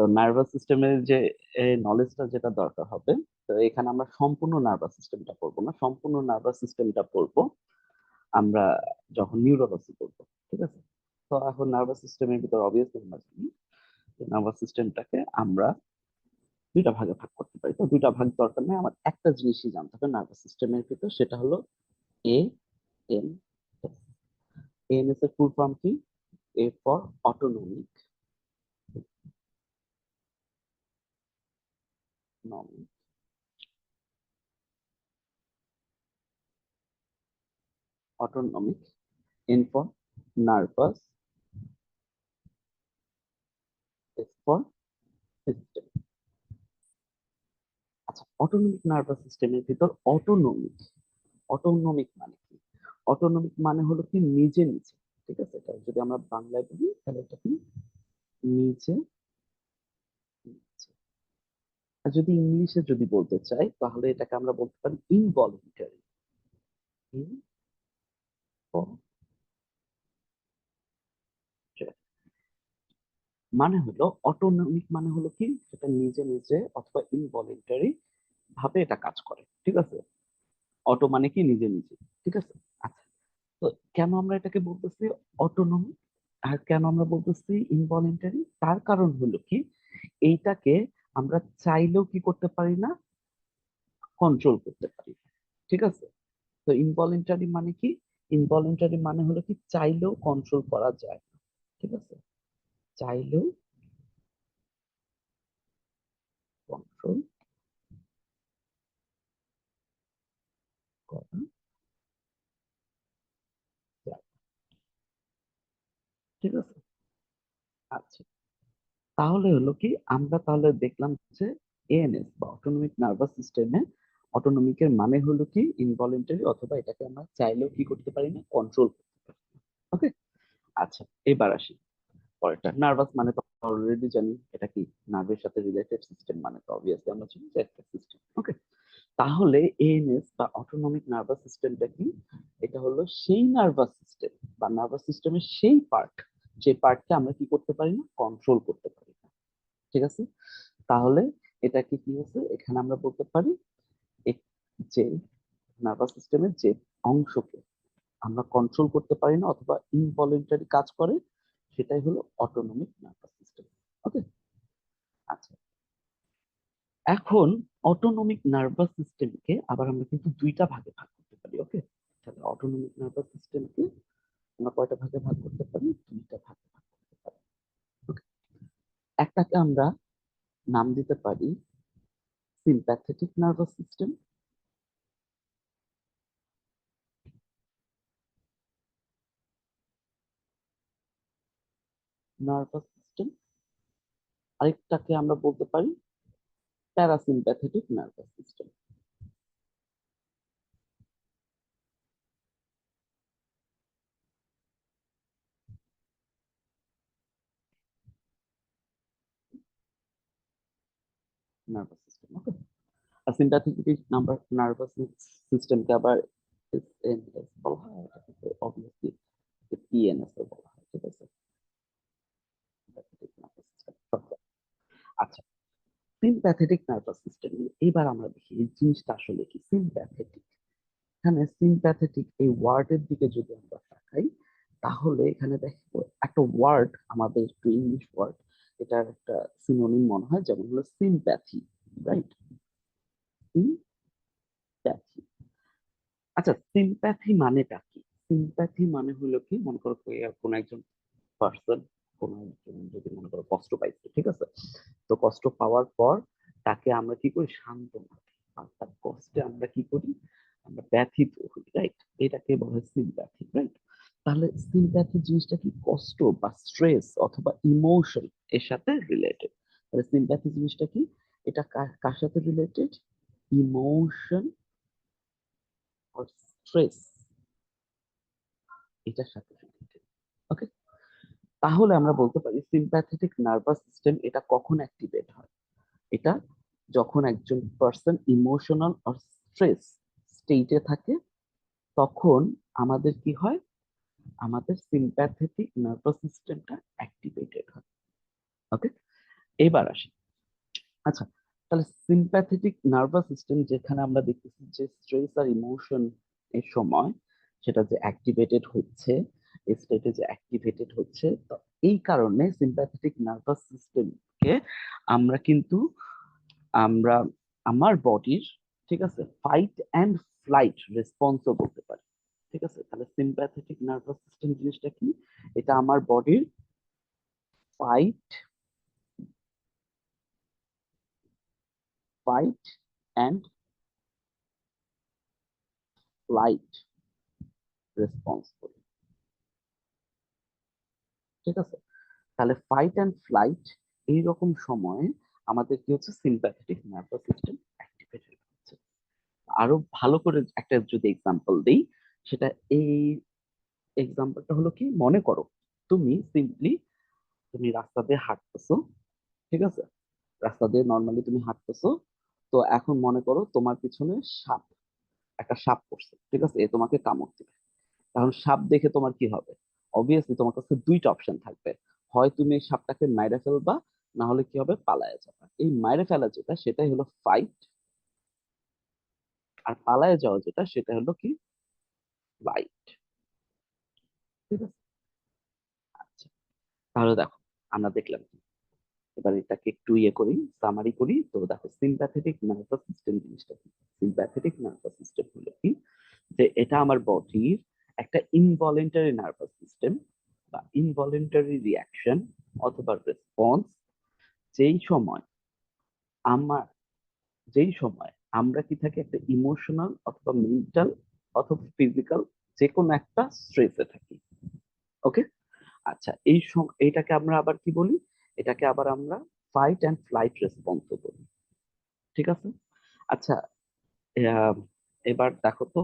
তো নার্ভাস সিস্টেমের যে নলেজটা যেটা দরকার হবে, তো এখানে আমরা সম্পূর্ণ নার্ভাস সিস্টেমটা পড়বো না, সম্পূর্ণ নার্ভাস সিস্টেমটা পড়বো আমরা যখন নিউরোলজি পড়বো। ঠিক আছে? তো এখন নার্ভাস সিস্টেমের ভিতর অবভিয়াসলি আমরা জানি নার্ভাস সিস্টেমটাকে আমরা দুইটা ভাগে ভাগ করতে পারি। তো দুইটা ভাগ দরকার নেই, আমার একটা জিনিসই জানতে হবে নার্ভাস সিস্টেমের ভিতর, সেটা হলো এ এন এএনএস এর ফুল ফর্ম কি? এ ফর অটোনমিক নমিক, autonomic, N for nervous, S for system. আচ্ছা, অটোনমিক নার্ভাস সিস্টেমের ভিতর অটোনমিক, অটোনমিক মানে কি? অটোনমিক মানে হলো কি নিজে নিজে। ঠিক আছে? এটা যদি আমরা বাংলায় বলি তাহলে এটা কি? নিজে নিজে। আর যদি ইংলিশে যদি বলতে চাই তাহলে এটাকে আমরা বলতে পারি ইনভলিন্টারি। মানে হলো অটোনমিক মানে হলো কি সেটা নিজে নিজে অথবা ইনভলিন্টারি ভাবে এটা কাজ করে। ঠিক আছে? অটো মানে কি নিজে নিজে। ঠিক আছে? আচ্ছা, তো কেন আমরা এটাকে বলতেছি অটোনমি আর কেন আমরা বলতেছি ইনভলিন্টারি? তার কারণ হলো কি এইটাকে আমরা চাইলেও কি করতে পারি না, কন্ট্রোল করতে পারি না। ঠিক আছে? তো ইনভলিন্টারি মানে কি? ইনভলিন্টারি মানে হলো কি চাইলেও কন্ট্রোল করা যায় না। ঠিক আছে? চাইলেও কন্ট্রোল করা যায়। ঠিক আছে? আচ্ছা, তাহলে হলো কি আমরা তাহলে দেখলাম যে এএনএস বা অটোনমিক নার্ভাস সিস্টেমে অটোনমিকের মানে হলো কি ইনভলিন্টারি, অথবা এটাকে আমরা চাইলেও কি করতে পারি না, কন্ট্রোল করতে পারি। ওকে, আচ্ছা, এবার আসি পরেরটা। নার্ভাস মানে তো অলরেডি জানি এটা কি, নার্ভের সাথে রিলেটেড সিস্টেম, মানে তো অবভিয়াসলি আমরা জানি যে একটা সিস্টেম। ওকে, তাহলে এএনএস বা অটোনমিক নার্ভাস সিস্টেমটা কি? এটা হলো সেই নার্ভাস সিস্টেম বা নার্ভাস সিস্টেমের সেই পার্ট যে পার্টকে আমরা কি করতে পারি না, কন্ট্রোল করতে পারি না। ঠিক আছে? তাহলে এটা কি কি হচ্ছে, এখানে আমরা বলতে পারি যে নার্ভাস সিস্টেমের যে অংশকে আমরা কন্ট্রোল করতে পারি না অথবা ইনভলিন্টারি কাজ করে, সেটাই হলো অটোনমিক নার্ভাস সিস্টেম। ওকে, আচ্ছা, এখন অটোনমিক নার্ভাস সিস্টেমকে আবার আমরা কিন্তু দুইটা ভাগে ভাগ করতে পারি। ওকে, তাহলে অটোনমিক নার্ভাস সিস্টেমকে আমরা কয়টা ভাগে ভাগ করতে পারি? দুইটা ভাগে ভাগ করতে পারি। ওকে, একটাকে আমরা নাম দিতে পারি sympathetic nervous system, nervous system. আরেকটাকে আমরা বলতে পারি parasympathetic nervous system. Nervous system. Okay, আর সিম্প্যাথেটিক নার্ভাস সিস্টেমকে আবার এসএনএস বলা হয়, এটাকে অবভিয়াসলি পিএনএস ও বলা হয়। ঠিক আছে? Sympathetic nervous system। আচ্ছা, সিম্প্যাথেটিক নার্ভাস সিস্টেম, এবার আমরা দেখি এই জিনিসটা আসলে কি সিম্প্যাথেটিক। এখানে সিম্প্যাথেটিক এই ওয়ার্ডের দিকে যদি আমরা তাকাই তাহলে এখানে দেখো একটা ওয়ার্ড, আমাদের একটু ইংলিশ ওয়ার্ড, এটার একটা সিনোনিম মনে হয়, যেমন হলো সিম্প্যাথি। রাইট? সিম্প্যাথি। আচ্ছা, সিম্প্যাথি মানেটা কি? সিম্প্যাথি মানে হলো কি, মনে করো কোন একজন পার্সন, কোন একজন যদি মনে করো কষ্ট পাইছে। ঠিক আছে? তো কষ্ট পাওয়ার পর তাকে আমরা কি করি, সান্ত্বনা দিই। আর তার কষ্টে আমরা কি করি, আমরা ব্যথিত হই। রাইট? এটাকে বলা হয় সিম্প্যাথি। রাইট? তাহলে সিম্প্যাথি জিনিসটা কি কষ্ট বা স্ট্রেস অথবা ইমোশন এর সাথে রিলেটেড। তাহলে সিম্প্যাথি জিনিসটা কি, এটা কার সাথে রিলেটেড? ইমোশন আর স্ট্রেস, এটার সাথে রিলেটেড। ওকে, তাহলে আমরা বলতে পারি সিম্প্যাথেটিক নার্ভাস সিস্টেম এটা কখন অ্যাক্টিভেট হয়? এটা যখন একজন পার্সন ইমোশনাল আর স্ট্রেস স্টেটে থাকে, তখন আমাদের কি হয়, আমাদের সিম্প্যাথেটিক নার্ভাস সিস্টেমটা অ্যাক্টিভেটেড হয়। ওকে, এবার আসি। আচ্ছা, তাহলে সিম্প্যাথেটিক নার্ভাস সিস্টেম যেখানে আমরা দেখতেছি যে স্ট্রেস আর ইমোশন এর সময় সেটা যে অ্যাক্টিভেটেড হচ্ছে, স্টেটে যে অ্যাক্টিভেটেড হচ্ছে, তো এই কারণে সিম্প্যাথেটিক নার্ভাস সিস্টেমকে আমরা কিন্তু আমরা আমার বডির, ঠিক আছে, ফাইট অ্যান্ড ফ্লাইট রেসপন্সও বলতে পারি। ঠিক আছে, তাহলে সিম্প্যাথেটিক নার্ভাস সিস্টেম জিনিসটা কি? এটা আমার বডির fight fight and flight response বলি। ঠিক আছে, তাহলে ফাইট অ্যান্ড ফ্লাইট এইরকম সময়ে আমাদের কি হচ্ছে, সিম্প্যাথেটিক নার্ভাস সিস্টেম অ্যাক্টিভেটেড হচ্ছে। আরো ভালো করে একটা যদি এক্সাম্পল দিই, সেটা এই এক্সাম্পলটা হলো কি, মনে করো তুমি সিম্পলি তুমি রাস্তা দিয়ে হাঁটতেছো, ঠিক আছে, রাস্তা দিয়ে নর্মালি তুমি হাঁটতেছো, তো এখন মনে করো তোমার পিছনে সাপ, একটা সাপ পড়ছে, ঠিক আছে, এ তোমাকে কামড় দিবে। এখন সাপ দেখে তোমার কি হবে? অবভিয়াসলি তোমার কাছে দুইটা অপশন থাকবে, হয় তুমি এই সাপটাকে মাইরে ফেলবা, না হলে কি হবে, পালায়ে যাবে। এই মাইরে ফেলা যেটা সেটাই হলো ফাইট, আর পালায়ে যাওয়া যেটা সেটা হলো কি, ফ্লাইট। ঠিক আছে, আচ্ছা, তাহলে দেখো আমরা দেখলাম কি, এবার এটাকে একটু ইয়ে করি, সামারি করি। তো দেখো সিম্প্যাথেটিক নার্ভাস সিস্টেম জিনিসটা কি? সিম্প্যাথেটিক নার্ভাস সিস্টেম হলো কি, যে এটা আমার বডির একটা ইনভলেন্টারি নার্ভাস সিস্টেম বা ইনভলেন্টারি রিয়াকশন অথবা রেসপন্স, যেই সময় আমার যেই সময় আমরা কি থাকি, একটা ইমোশনাল অথবা মেন্টাল অথবা ফিজিক্যাল যে কোনো একটা স্ট্রেসে থাকি। ওকে, আচ্ছা, এইটাকে আমরা আবার কি বলি? এটাকে আবার আমরা ফাইট অ্যান্ড ফ্লাইট রেসপন্স বলি। ঠিক আছে, আচ্ছা, এবার দেখো তো